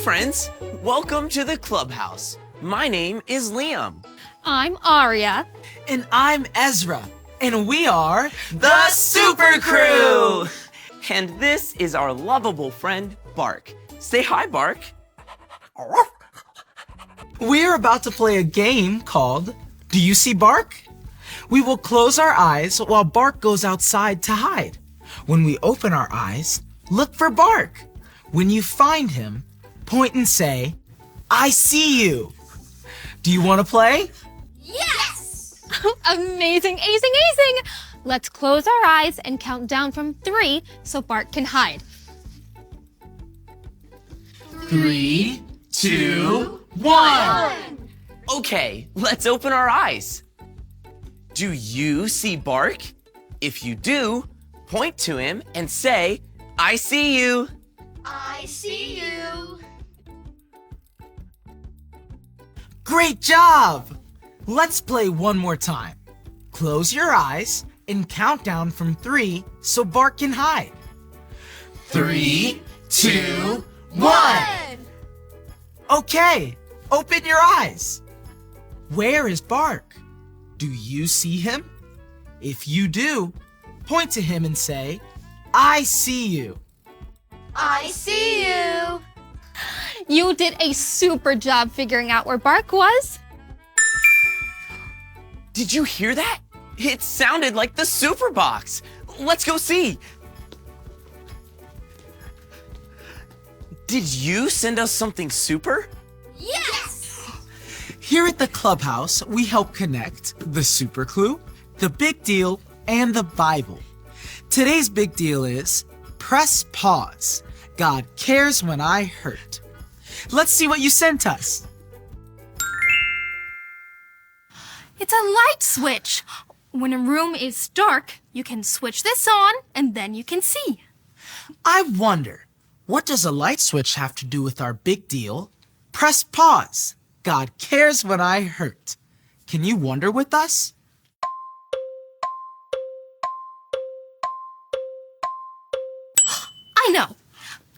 friends. Welcome to the clubhouse. My name is Liam. I'm Aria. And I'm Ezra. And we are The Super Crew! And this is our lovable friend, Bark. Say hi, Bark. We're about to play a game called Do You See Bark? We will close our eyes while Bark goes outside to hide. When we open our eyes, look for Bark. When you find him, point and say, I see you. Do you want to play? Yes! Amazing, amazing! Let's close our eyes and count down from 3 so Bark can hide. 3, 2, 1. Okay, let's open our eyes. Do you see Bark? If you do, point to him and say, I see you. I see you. Great job! Let's play one more time. Close your eyes and count down from 3 so Bark can hide. 3, 2, 1. Okay, open your eyes. Where is Bark? Do you see him? If you do, point to him and say, I see you. I see you. You did a super job figuring out where Bark was. Did you hear that? It sounded like the Super Box. Let's go see. Did you send us something super? Yes! Here at the clubhouse, we help connect the super clue, the big deal, and the Bible. Today's big deal is press pause. God cares when I hurt. Let's see what you sent us. It's a light switch. When a room is dark, you can switch this on and then you can see. I wonder, what does a light switch have to do with our big deal? Press pause. God cares when I hurt. Can you wonder with us? I know.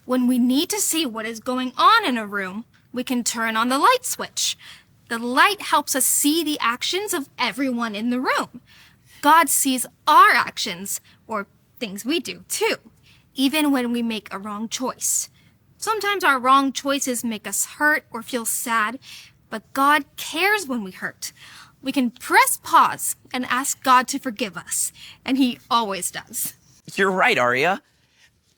When we need to see what is going on in a room, we can turn on the light switch. The light helps us see the actions of everyone in the room. God sees our actions, or things we do too, even when we make a wrong choice. Sometimes our wrong choices make us hurt or feel sad, but God cares when we hurt. We can press pause and ask God to forgive us, and He always does. You're right, Aria.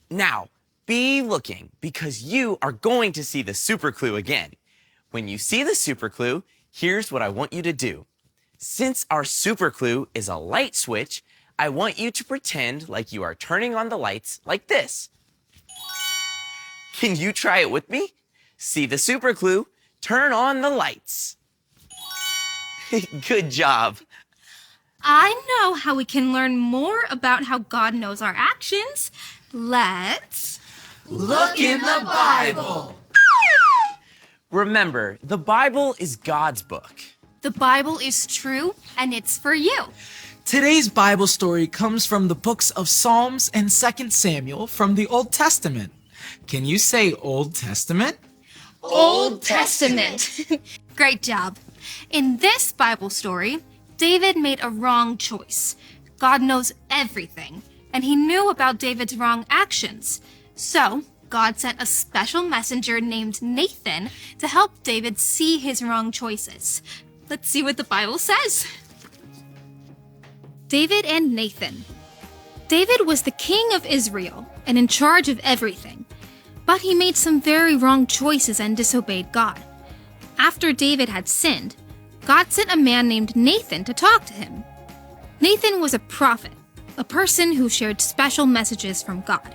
Now, be looking because you are going to see the super clue again. When you see the super clue, here's what I want you to do. Since our super clue is a light switch, I want you to pretend like you are turning on the lights like this. Can you try it with me? See the super clue, turn on the lights. Good job. I know how we can learn more about how God knows our actions. Let's Look in the Bible. Remember, the Bible is God's book. The Bible is true, and it's for you. Today's Bible story comes from the books of Psalms and 2 Samuel from the Old Testament. Can you say Old Testament? Old Testament. Great job. In this Bible story, David made a wrong choice. God knows everything, and He knew about David's wrong actions. So, God sent a special messenger named Nathan to help David see his wrong choices. Let's see what the Bible says. David and Nathan. David was the king of Israel and in charge of everything, but he made some very wrong choices and disobeyed God. After David had sinned, God sent a man named Nathan to talk to him. Nathan was a prophet, a person who shared special messages from God.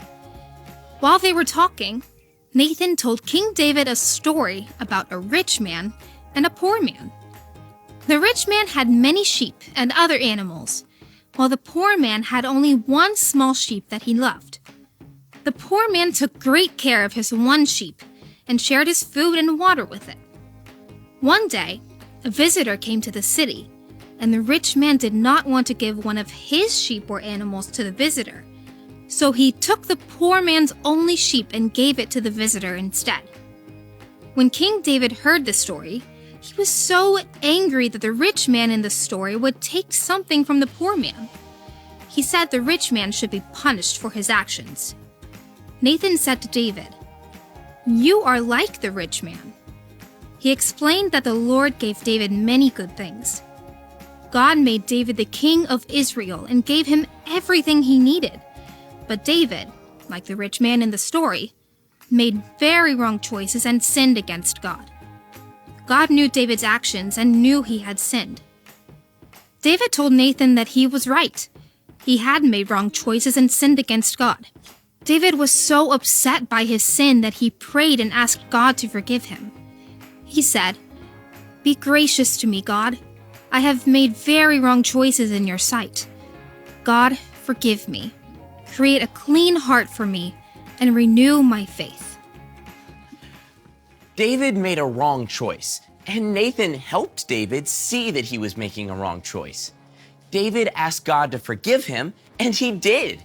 While they were talking, Nathan told King David a story about a rich man and a poor man. The rich man had many sheep and other animals, while the poor man had only one small sheep that he loved. The poor man took great care of his one sheep and shared his food and water with it. One day, a visitor came to the city, and the rich man did not want to give one of his sheep or animals to the visitor. So he took the poor man's only sheep and gave it to the visitor instead. When King David heard the story, he was so angry that the rich man in the story would take something from the poor man. He said the rich man should be punished for his actions. Nathan said to David, "You are like the rich man." He explained that the Lord gave David many good things. God made David the king of Israel and gave him everything he needed. But David, like the rich man in the story, made very wrong choices and sinned against God. God knew David's actions and knew he had sinned. David told Nathan that he was right. He had made wrong choices and sinned against God. David was so upset by his sin that he prayed and asked God to forgive him. He said, "Be gracious to me, God. I have made very wrong choices in your sight. God, forgive me. Create a clean heart for me and renew my faith." David made a wrong choice, and Nathan helped David see that he was making a wrong choice. David asked God to forgive him, and he did.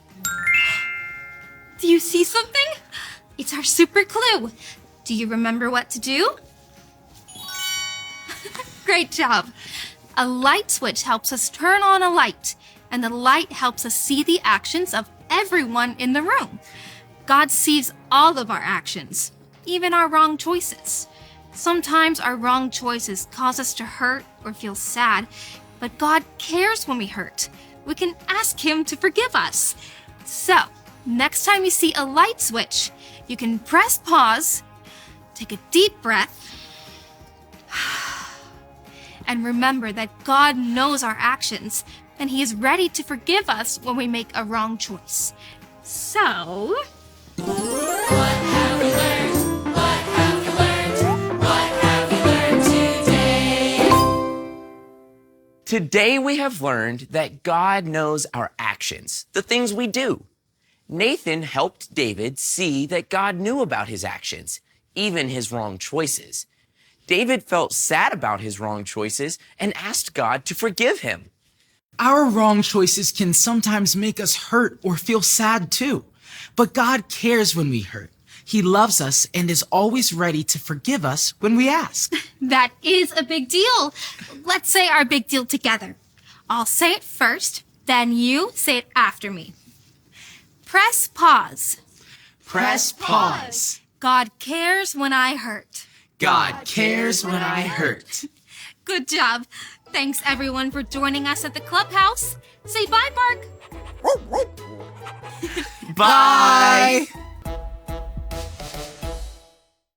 Do you see something? It's our super clue. Do you remember what to do? Great job. A light switch helps us turn on a light, and the light helps us see the actions of everyone in the room. God sees all of our actions, even our wrong choices. Sometimes our wrong choices cause us to hurt or feel sad, but God cares when we hurt. We can ask Him to forgive us. So, next time you see a light switch, you can press pause, take a deep breath, and remember that God knows our actions, and He is ready to forgive us when we make a wrong choice. So... What have we learned? What have we learned? What have we learned today? Today we have learned that God knows our actions, the things we do. Nathan helped David see that God knew about his actions, even his wrong choices. David felt sad about his wrong choices and asked God to forgive him. Our wrong choices can sometimes make us hurt or feel sad too. But God cares when we hurt. He loves us and is always ready to forgive us when we ask. That is a big deal. Let's say our big deal together. I'll say it first, then you say it after me. Press pause. Press pause. God cares when I hurt. God cares when I hurt. Good job. Thanks everyone for joining us at the clubhouse. Say bye, Bark. Bye!